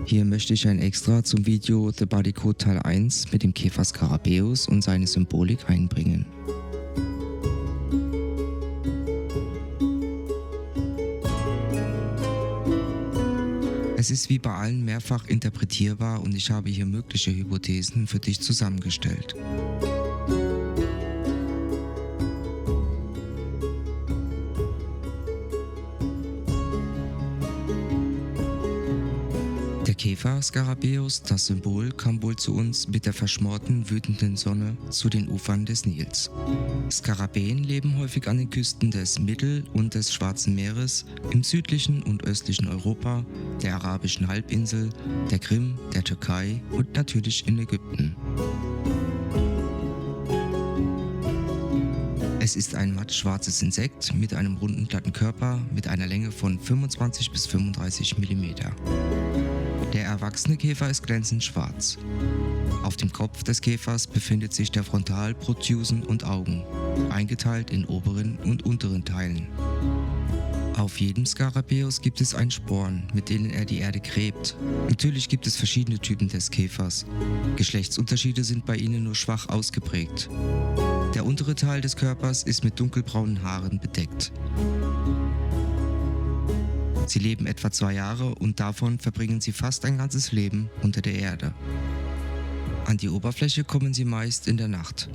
Hier möchte ich ein Extra zum Video The Body Code Teil 1 mit dem Käfer Scarabäus und seine Symbolik einbringen. Es ist wie bei allen mehrfach interpretierbar und ich habe hier mögliche Hypothesen für dich zusammengestellt. Der Käfer Scarabäus, das Symbol, kam wohl zu uns mit der verschmorten, wütenden Sonne zu den Ufern des Nils. Skarabäen leben häufig an den Küsten des Mittel- und des Schwarzen Meeres, im südlichen und östlichen Europa, der arabischen Halbinsel, der Krim, der Türkei und natürlich in Ägypten. Es ist ein matt-schwarzes Insekt mit einem runden, glatten Körper mit einer Länge von 25 bis 35 mm. Der erwachsene Käfer ist glänzend schwarz. Auf dem Kopf des Käfers befindet sich der Frontalprotrusen und Augen, eingeteilt in oberen und unteren Teilen. Auf jedem Scarabäus gibt es ein Sporn, mit denen er die Erde gräbt. Natürlich gibt es verschiedene Typen des Käfers. Geschlechtsunterschiede sind bei ihnen nur schwach ausgeprägt. Der untere Teil des Körpers ist mit dunkelbraunen Haaren bedeckt. Sie leben etwa 2 Jahre und davon verbringen sie fast ein ganzes Leben unter der Erde. An die Oberfläche kommen sie meist in der Nacht.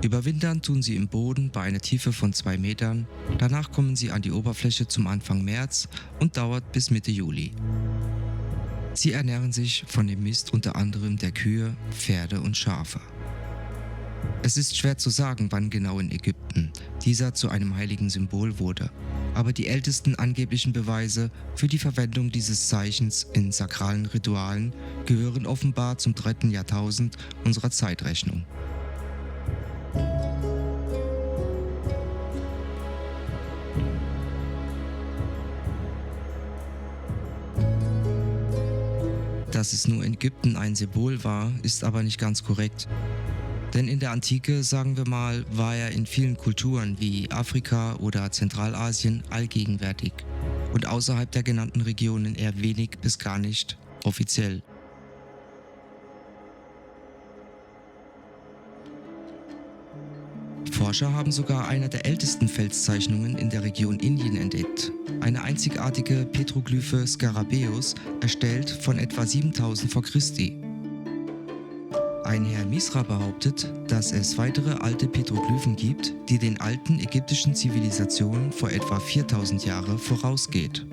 Überwintern tun sie im Boden bei einer Tiefe von 2 Metern, danach kommen sie an die Oberfläche zum Anfang März und dauert bis Mitte Juli. Sie ernähren sich von dem Mist unter anderem der Kühe, Pferde und Schafe. Es ist schwer zu sagen, wann genau in Ägypten dieser zu einem heiligen Symbol wurde, aber die ältesten angeblichen Beweise für die Verwendung dieses Zeichens in sakralen Ritualen gehören offenbar zum 3. Jahrtausend unserer Zeitrechnung. Dass es nur in Ägypten ein Symbol war, ist aber nicht ganz korrekt. Denn in der Antike, sagen wir mal, war er in vielen Kulturen wie Afrika oder Zentralasien allgegenwärtig und außerhalb der genannten Regionen eher wenig bis gar nicht offiziell. Forscher haben sogar eine der ältesten Felszeichnungen in der Region Indien entdeckt. Eine einzigartige Petroglyphe Scarabäus, erstellt von etwa 7000 vor Christi. Ein Herr Misra behauptet, dass es weitere alte Petroglyphen gibt, die den alten ägyptischen Zivilisationen vor etwa 4000 Jahre vorausgeht.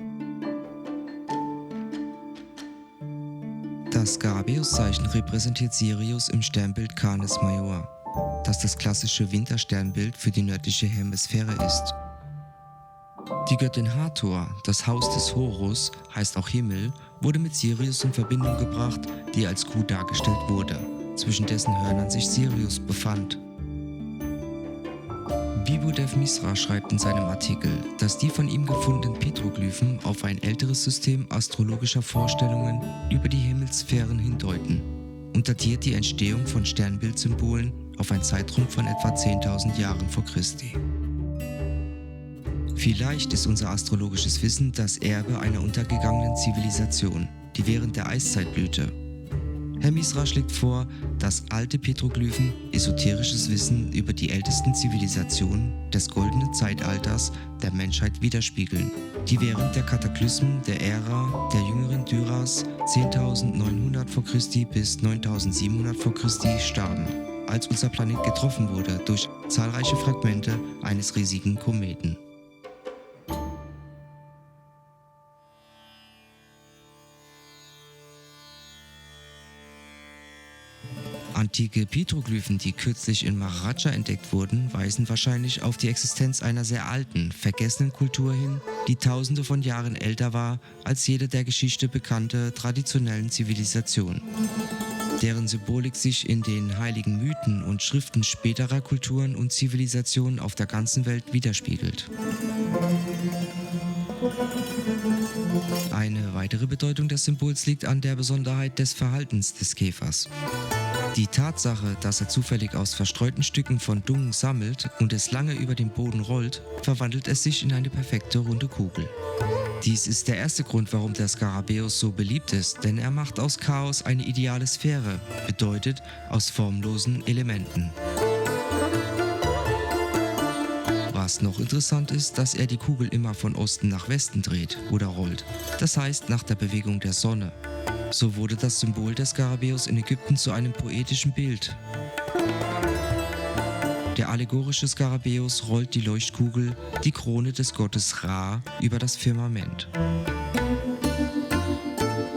Das Scarabäuszeichen repräsentiert Sirius im Sternbild Canis Major, das klassische Wintersternbild für die nördliche Hemisphäre ist. Die Göttin Hathor, das Haus des Horus, heißt auch Himmel, wurde mit Sirius in Verbindung gebracht, die als Kuh dargestellt wurde, zwischen dessen Hörnern sich Sirius befand. Bibudev Misra schreibt in seinem Artikel, dass die von ihm gefundenen Petroglyphen auf ein älteres System astrologischer Vorstellungen über die Himmelssphären hindeuten und datiert die Entstehung von Sternbildsymbolen auf einen Zeitraum von etwa 10.000 Jahren vor Christi. Vielleicht ist unser astrologisches Wissen das Erbe einer untergegangenen Zivilisation, die während der Eiszeit blühte. Herr Misra schlägt vor, dass alte Petroglyphen esoterisches Wissen über die ältesten Zivilisationen des goldenen Zeitalters der Menschheit widerspiegeln, die während der Kataklysmen der Ära der jüngeren Dyrras 10.900 vor Christi bis 9.700 vor Christi starben, als unser Planet getroffen wurde durch zahlreiche Fragmente eines riesigen Kometen. Antike Petroglyphen, die kürzlich in Maharaja entdeckt wurden, weisen wahrscheinlich auf die Existenz einer sehr alten, vergessenen Kultur hin, die Tausende von Jahren älter war als jede der Geschichte bekannte traditionellen Zivilisationen, deren Symbolik sich in den heiligen Mythen und Schriften späterer Kulturen und Zivilisationen auf der ganzen Welt widerspiegelt. Eine weitere Bedeutung des Symbols liegt an der Besonderheit des Verhaltens des Käfers. Die Tatsache, dass er zufällig aus verstreuten Stücken von Dung sammelt und es lange über den Boden rollt, verwandelt es sich in eine perfekte runde Kugel. Dies ist der erste Grund, warum der Skarabäus so beliebt ist, denn er macht aus Chaos eine ideale Sphäre, bedeutet aus formlosen Elementen. Was noch interessant ist, dass er die Kugel immer von Osten nach Westen dreht oder rollt, das heißt nach der Bewegung der Sonne. So wurde das Symbol des Skarabäus in Ägypten zu einem poetischen Bild. Der allegorische Skarabäus rollt die Leuchtkugel, die Krone des Gottes Ra, über das Firmament.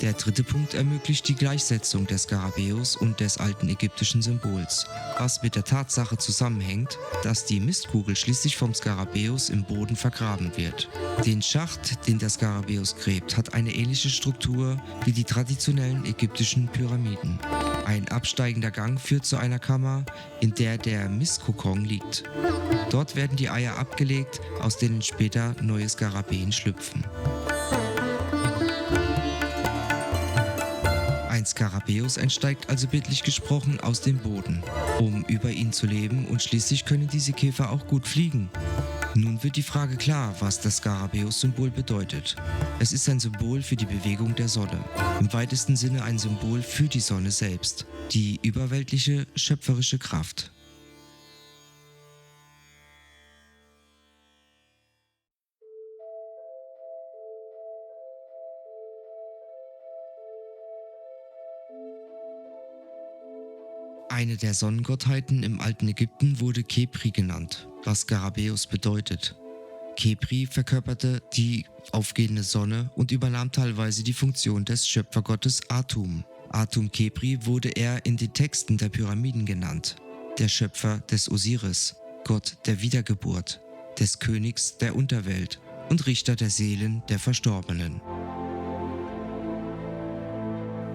Der dritte Punkt ermöglicht die Gleichsetzung des Skarabäus und des alten ägyptischen Symbols, was mit der Tatsache zusammenhängt, dass die Mistkugel schließlich vom Skarabäus im Boden vergraben wird. Den Schacht, den der Skarabäus gräbt, hat eine ähnliche Struktur wie die traditionellen ägyptischen Pyramiden. Ein absteigender Gang führt zu einer Kammer, in der der Mistkokon liegt. Dort werden die Eier abgelegt, aus denen später neue Skarabäen schlüpfen. Ein Skarabäus entsteigt also bildlich gesprochen aus dem Boden, um über ihn zu leben, und schließlich können diese Käfer auch gut fliegen. Nun wird die Frage klar, was das Skarabäus-Symbol bedeutet. Es ist ein Symbol für die Bewegung der Sonne, im weitesten Sinne ein Symbol für die Sonne selbst, die überweltliche, schöpferische Kraft. Eine der Sonnengottheiten im alten Ägypten wurde Khepri genannt, was Skarabäus bedeutet. Khepri verkörperte die aufgehende Sonne und übernahm teilweise die Funktion des Schöpfergottes Atum. Atum Khepri wurde er in den Texten der Pyramiden genannt, der Schöpfer des Osiris, Gott der Wiedergeburt, des Königs der Unterwelt und Richter der Seelen der Verstorbenen.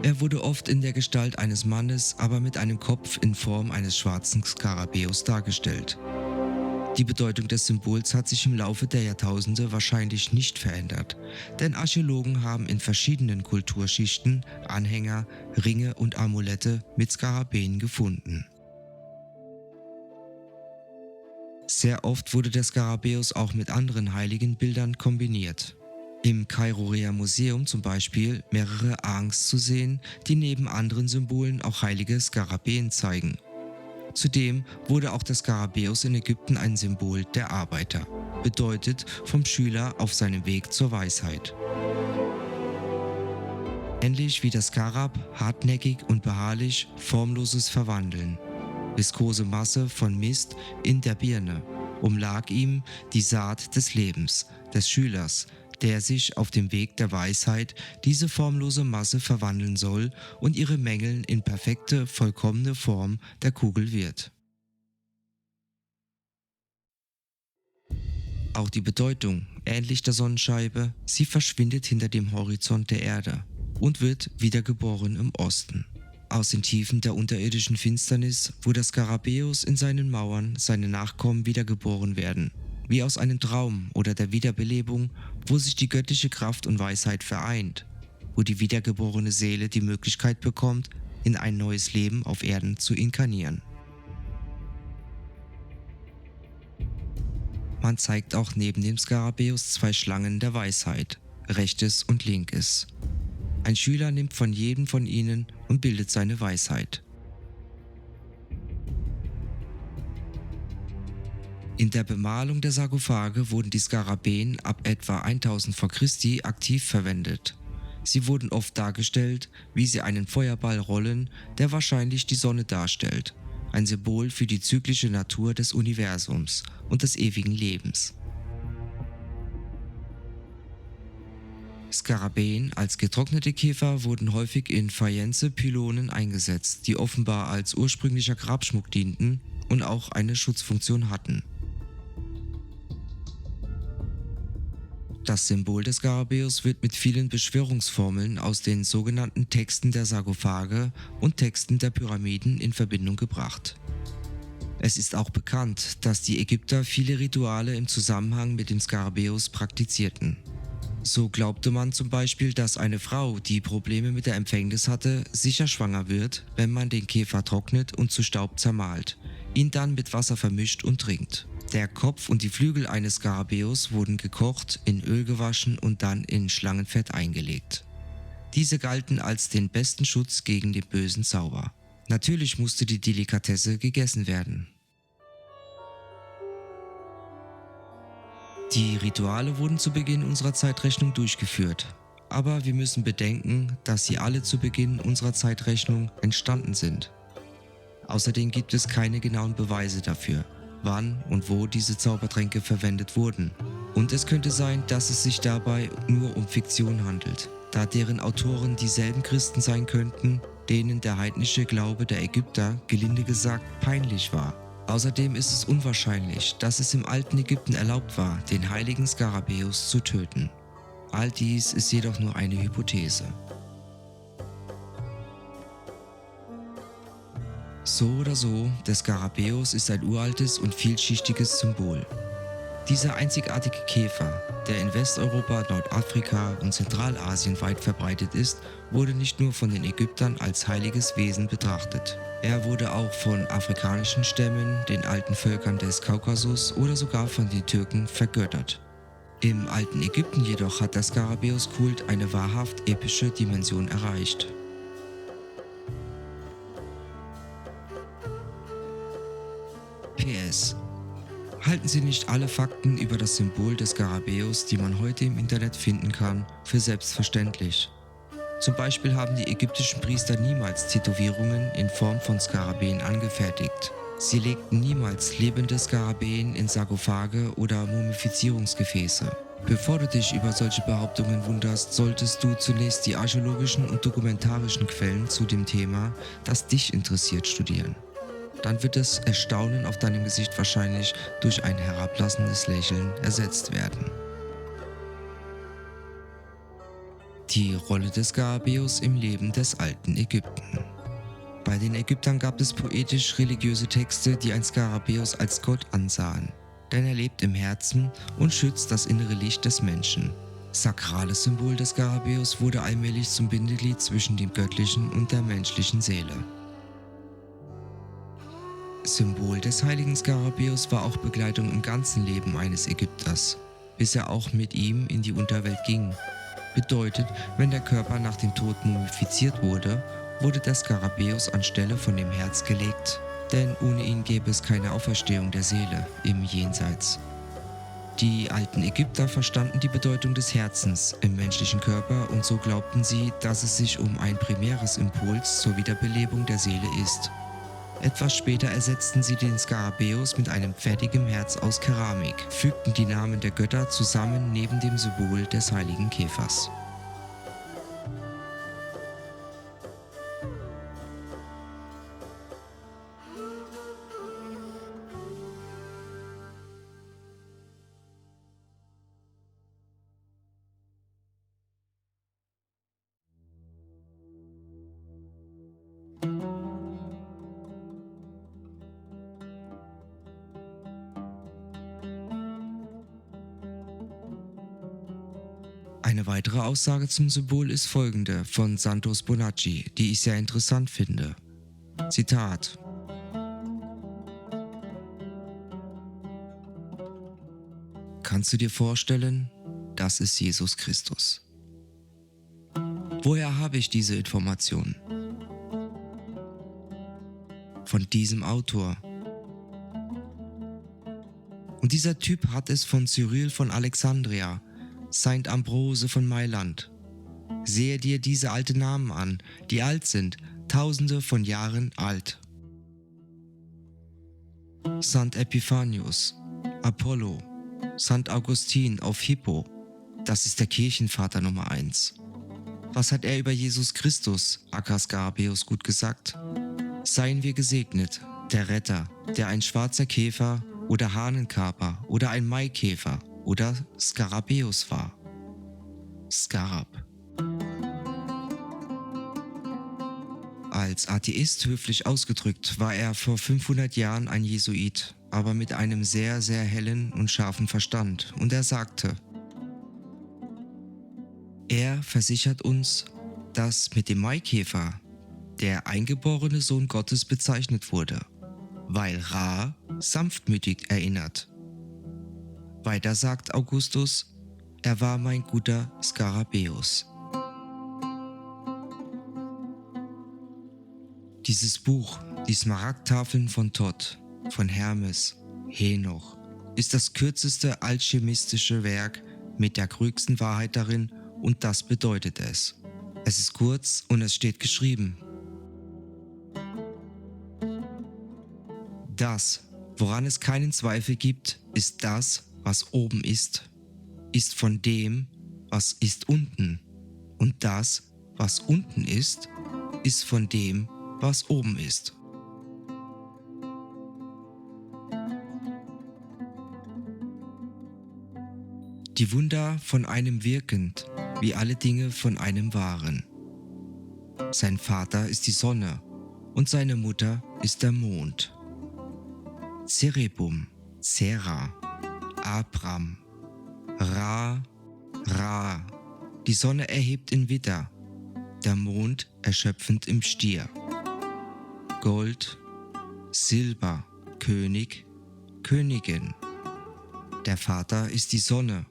Er wurde oft in der Gestalt eines Mannes, aber mit einem Kopf in Form eines schwarzen Skarabäus dargestellt. Die Bedeutung des Symbols hat sich im Laufe der Jahrtausende wahrscheinlich nicht verändert, denn Archäologen haben in verschiedenen Kulturschichten Anhänger, Ringe und Amulette mit Skarabäen gefunden. Sehr oft wurde der Skarabäus auch mit anderen heiligen Bildern kombiniert. Im Kairoer Museum zum Beispiel mehrere Ankhs zu sehen, die neben anderen Symbolen auch heilige Skarabäen zeigen. Zudem wurde auch der Skarabäus in Ägypten ein Symbol der Arbeiter, bedeutet vom Schüler auf seinem Weg zur Weisheit. Ähnlich wie der Skarab, hartnäckig und beharrlich, formloses Verwandeln. Viskose Masse von Mist in der Birne, umlag ihm die Saat des Lebens, des Schülers, der sich auf dem Weg der Weisheit diese formlose Masse verwandeln soll und ihre Mängel in perfekte, vollkommene Form der Kugel wird. Auch die Bedeutung, ähnlich der Sonnenscheibe, sie verschwindet hinter dem Horizont der Erde und wird wiedergeboren im Osten. Aus den Tiefen der unterirdischen Finsternis, wo der Skarabäus in seinen Mauern seine Nachkommen wiedergeboren werden, wie aus einem Traum oder der Wiederbelebung, wo sich die göttliche Kraft und Weisheit vereint, wo die wiedergeborene Seele die Möglichkeit bekommt, in ein neues Leben auf Erden zu inkarnieren. Man zeigt auch neben dem Skarabäus zwei Schlangen der Weisheit, rechtes und linkes. Ein Schüler nimmt von jedem von ihnen und bildet seine Weisheit. In der Bemalung der Sarkophage wurden die Skarabäen ab etwa 1000 v. Chr. aktiv verwendet. Sie wurden oft dargestellt, wie sie einen Feuerball rollen, der wahrscheinlich die Sonne darstellt, ein Symbol für die zyklische Natur des Universums und des ewigen Lebens. Skarabäen als getrocknete Käfer wurden häufig in Fayence-Pylonen eingesetzt, die offenbar als ursprünglicher Grabschmuck dienten und auch eine Schutzfunktion hatten. Das Symbol des Skarabäus wird mit vielen Beschwörungsformeln aus den sogenannten Texten der Sarkophage und Texten der Pyramiden in Verbindung gebracht. Es ist auch bekannt, dass die Ägypter viele Rituale im Zusammenhang mit dem Skarabäus praktizierten. So glaubte man zum Beispiel, dass eine Frau, die Probleme mit der Empfängnis hatte, sicher schwanger wird, wenn man den Käfer trocknet und zu Staub zermahlt, ihn dann mit Wasser vermischt und trinkt. Der Kopf und die Flügel eines Skarabäus wurden gekocht, in Öl gewaschen und dann in Schlangenfett eingelegt. Diese galten als den besten Schutz gegen den bösen Zauber. Natürlich musste die Delikatesse gegessen werden. Die Rituale wurden zu Beginn unserer Zeitrechnung durchgeführt, aber wir müssen bedenken, dass sie alle zu Beginn unserer Zeitrechnung entstanden sind. Außerdem gibt es keine genauen Beweise dafür, wann und wo diese Zaubertränke verwendet wurden. Und es könnte sein, dass es sich dabei nur um Fiktion handelt, da deren Autoren dieselben Christen sein könnten, denen der heidnische Glaube der Ägypter, gelinde gesagt, peinlich war. Außerdem ist es unwahrscheinlich, dass es im alten Ägypten erlaubt war, den heiligen Skarabäus zu töten. All dies ist jedoch nur eine Hypothese. So oder so, der Skarabäus ist ein uraltes und vielschichtiges Symbol. Dieser einzigartige Käfer, der in Westeuropa, Nordafrika und Zentralasien weit verbreitet ist, wurde nicht nur von den Ägyptern als heiliges Wesen betrachtet. Er wurde auch von afrikanischen Stämmen, den alten Völkern des Kaukasus oder sogar von den Türken vergöttert. Im alten Ägypten jedoch hat der Skarabäus-Kult eine wahrhaft epische Dimension erreicht. PS: Halten Sie nicht alle Fakten über das Symbol des Skarabäus, die man heute im Internet finden kann, für selbstverständlich. Zum Beispiel haben die ägyptischen Priester niemals Tätowierungen in Form von Skarabäen angefertigt. Sie legten niemals lebende Skarabäen in Sarkophage oder Mumifizierungsgefäße. Bevor du dich über solche Behauptungen wunderst, solltest du zunächst die archäologischen und dokumentarischen Quellen zu dem Thema, das dich interessiert, studieren. Dann wird das Erstaunen auf deinem Gesicht wahrscheinlich durch ein herablassendes Lächeln ersetzt werden. Die Rolle des Skarabäus im Leben des alten Ägypten. Bei den Ägyptern gab es poetisch-religiöse Texte, die ein Skarabäus als Gott ansahen, denn er lebt im Herzen und schützt das innere Licht des Menschen. Sakrales Symbol des Skarabäus wurde allmählich zum Bindeglied zwischen dem göttlichen und der menschlichen Seele. Symbol des heiligen Skarabäus war auch Begleitung im ganzen Leben eines Ägypters, bis er auch mit ihm in die Unterwelt ging. Bedeutet, wenn der Körper nach dem Tod mumifiziert wurde, wurde der Skarabäus anstelle von dem Herz gelegt, denn ohne ihn gäbe es keine Auferstehung der Seele im Jenseits. Die alten Ägypter verstanden die Bedeutung des Herzens im menschlichen Körper und so glaubten sie, dass es sich um ein primäres Impuls zur Wiederbelebung der Seele ist. Etwas später ersetzten sie den Skarabäus mit einem fertigen Herz aus Keramik, fügten die Namen der Götter zusammen neben dem Symbol des heiligen Käfers. Eine weitere Aussage zum Symbol ist folgende von Santos Bonacci, die ich sehr interessant finde. Zitat: Kannst du dir vorstellen, das ist Jesus Christus. Woher habe ich diese Information? Von diesem Autor. Und dieser Typ hat es von Cyril von Alexandria, Saint Ambrose von Mailand. Sehe dir diese alten Namen an, die alt sind, tausende von Jahren alt. St. Epiphanius, Apollo, St. Augustin auf Hippo, das ist der Kirchenvater Nummer 1. Was hat er über Jesus Christus, aka Skarabäus, gut gesagt? Seien wir gesegnet, der Retter, der ein schwarzer Käfer oder Hahnenkaper oder ein Maikäfer oder Skarabäus war. Skarab. Als Atheist höflich ausgedrückt war er vor 500 Jahren ein Jesuit, aber mit einem sehr, sehr hellen und scharfen Verstand, und er sagte: Er versichert uns, dass mit dem Maikäfer der eingeborene Sohn Gottes bezeichnet wurde, weil Ra sanftmütig erinnert Weiter sagt Augustus, er war mein guter Skarabäus. Dieses Buch, die Smaragdtafeln von Thoth, von Hermes, Henoch, ist das kürzeste alchemistische Werk mit der größten Wahrheit darin, und das bedeutet es. Es ist kurz und es steht geschrieben. Das, woran es keinen Zweifel gibt, ist das, was oben ist von dem, was ist unten. Und das, was unten ist von dem, was oben ist. Die Wunder von einem wirkend, wie alle Dinge von einem waren. Sein Vater ist die Sonne und seine Mutter ist der Mond. Cerebum, Zera, Abram, Ra, Ra. Die Sonne erhebt in Widder, der Mond erschöpfend im Stier. Gold, Silber, König, Königin. Der Vater ist die Sonne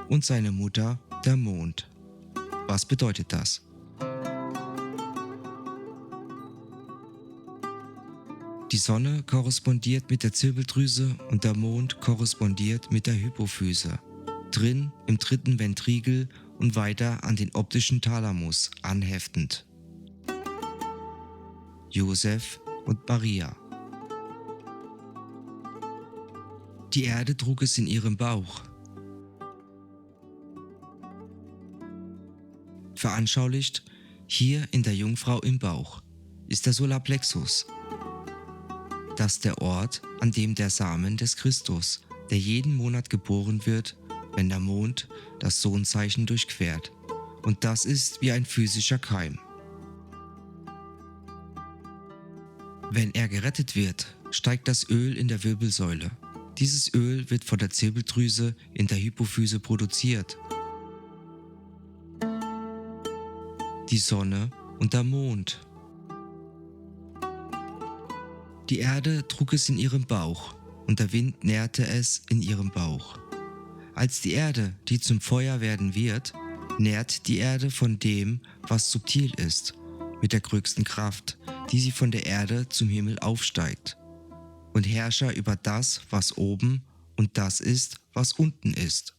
und seine Mutter der Mond. Was bedeutet das? Die Sonne korrespondiert mit der Zirbeldrüse und der Mond korrespondiert mit der Hypophyse. Drin im dritten Ventrikel und weiter an den optischen Thalamus anheftend. Josef und Maria. Die Erde trug es in ihrem Bauch. Veranschaulicht hier in der Jungfrau im Bauch ist der Solarplexus. Das ist der Ort, an dem der Samen des Christus, der jeden Monat geboren wird, wenn der Mond das Sohnzeichen durchquert. Und das ist wie ein physischer Keim. Wenn er gerettet wird, steigt das Öl in der Wirbelsäule. Dieses Öl wird von der Zirbeldrüse in der Hypophyse produziert. Die Sonne und der Mond. Die Erde trug es in ihrem Bauch und der Wind nährte es in ihrem Bauch. Als die Erde, die zum Feuer werden wird, nährt die Erde von dem, was subtil ist, mit der größten Kraft, die sie von der Erde zum Himmel aufsteigt, und Herrscher über das, was oben, und das ist, was unten ist.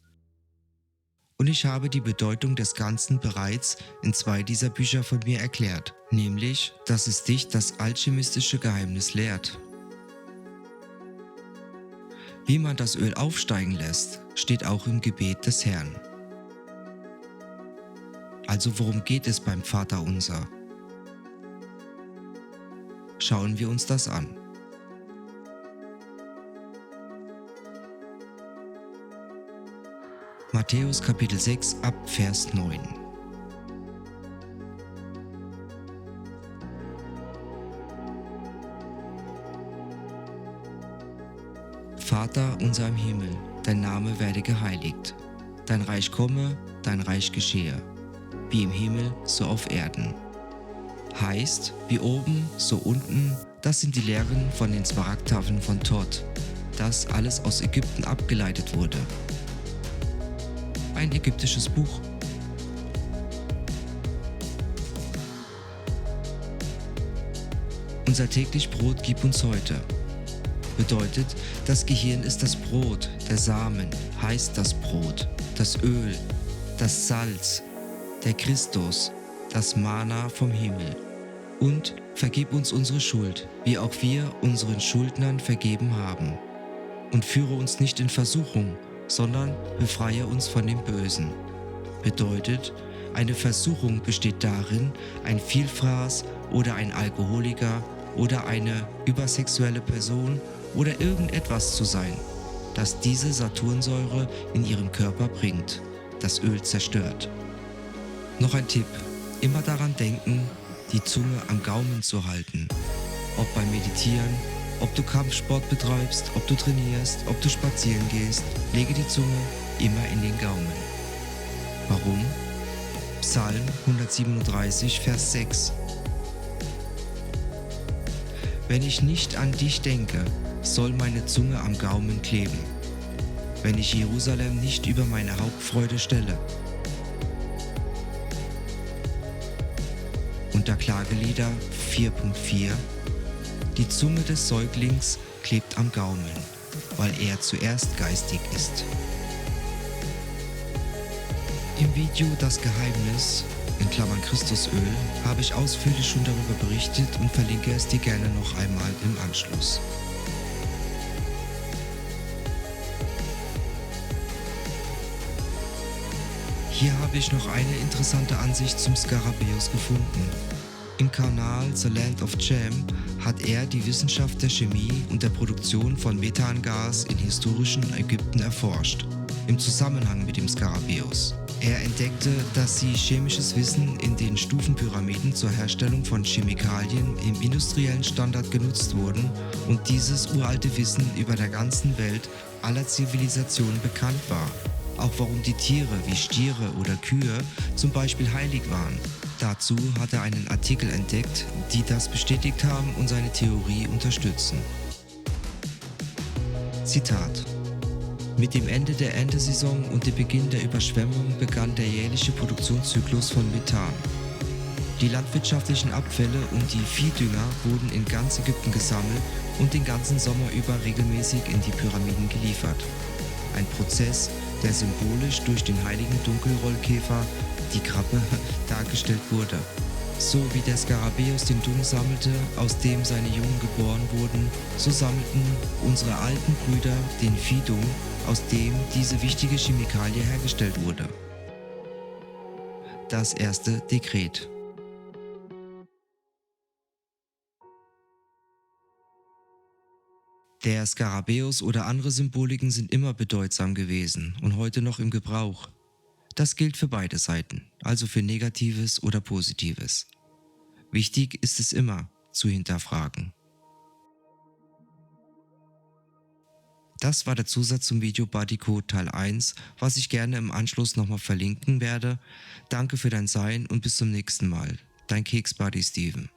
Und ich habe die Bedeutung des Ganzen bereits in 2 dieser Bücher von mir erklärt, nämlich, dass es dich das alchemistische Geheimnis lehrt. Wie man das Öl aufsteigen lässt, steht auch im Gebet des Herrn. Also worum geht es beim Vaterunser? Schauen wir uns das an. Matthäus Kapitel 6 ab Vers 9. Vater unser im Himmel, dein Name werde geheiligt. Dein Reich komme, dein Reich geschehe, wie im Himmel, so auf Erden. Heißt, wie oben, so unten, das sind die Lehren von den Smaragdtafeln von Thoth, das alles aus Ägypten abgeleitet wurde. Ein ägyptisches Buch. Unser täglich Brot gib uns heute. Bedeutet, das Gehirn ist das Brot, der Samen heißt das Brot, das Öl, das Salz, der Christus, das Mana vom Himmel. Und vergib uns unsere Schuld, wie auch wir unseren Schuldnern vergeben haben. Und führe uns nicht in Versuchung, sondern befreie uns von dem Bösen. Bedeutet, eine Versuchung besteht darin, ein Vielfraß oder ein Alkoholiker oder eine übersexuelle Person oder irgendetwas zu sein, das diese Saturnsäure in ihrem Körper bringt, das Öl zerstört. Noch ein Tipp, immer daran denken, die Zunge am Gaumen zu halten. Ob beim Meditieren, ob du Kampfsport betreibst, ob du trainierst, ob du spazieren gehst, lege die Zunge immer in den Gaumen. Warum? Psalm 137, Vers 6. Wenn ich nicht an dich denke, soll meine Zunge am Gaumen kleben. wenn ich Jerusalem nicht über meine Hauptfreude stelle. Unter Klagelieder 4.4: Die Zunge des Säuglings klebt am Gaumen, weil er zuerst geistig ist. Im Video Das Geheimnis (Christusöl) habe ich ausführlich schon darüber berichtet und verlinke es dir gerne noch einmal im Anschluss. Hier habe ich noch eine interessante Ansicht zum Skarabäus gefunden. Im Kanal The Land of Chem hat er die Wissenschaft der Chemie und der Produktion von Methangas in historischen Ägypten erforscht, im Zusammenhang mit dem Skarabäus. Er entdeckte, dass sie chemisches Wissen in den Stufenpyramiden zur Herstellung von Chemikalien im industriellen Standard genutzt wurden und dieses uralte Wissen über der ganzen Welt aller Zivilisationen bekannt war. Auch warum die Tiere wie Stiere oder Kühe zum Beispiel heilig waren. Dazu hat er einen Artikel entdeckt, die das bestätigt haben und seine Theorie unterstützen. Zitat: Mit dem Ende der Erntesaison und dem Beginn der Überschwemmung begann der jährliche Produktionszyklus von Methan. Die landwirtschaftlichen Abfälle und die Viehdünger wurden in ganz Ägypten gesammelt und den ganzen Sommer über regelmäßig in die Pyramiden geliefert. Ein Prozess, der symbolisch durch den heiligen Dunkelrollkäfer, die Krabbe, dargestellt wurde. So wie der Skarabäus den Dung sammelte, aus dem seine Jungen geboren wurden, so sammelten unsere alten Brüder den Viehdung, aus dem diese wichtige Chemikalie hergestellt wurde. Das erste Dekret. Der Skarabäus oder andere Symboliken sind immer bedeutsam gewesen und heute noch im Gebrauch. Das gilt für beide Seiten, also für Negatives oder Positives. Wichtig ist es immer, zu hinterfragen. Das war der Zusatz zum Video Bodycode Teil 1, was ich gerne im Anschluss nochmal verlinken werde. Danke für dein Sein und bis zum nächsten Mal. Dein Keksbuddy Steven.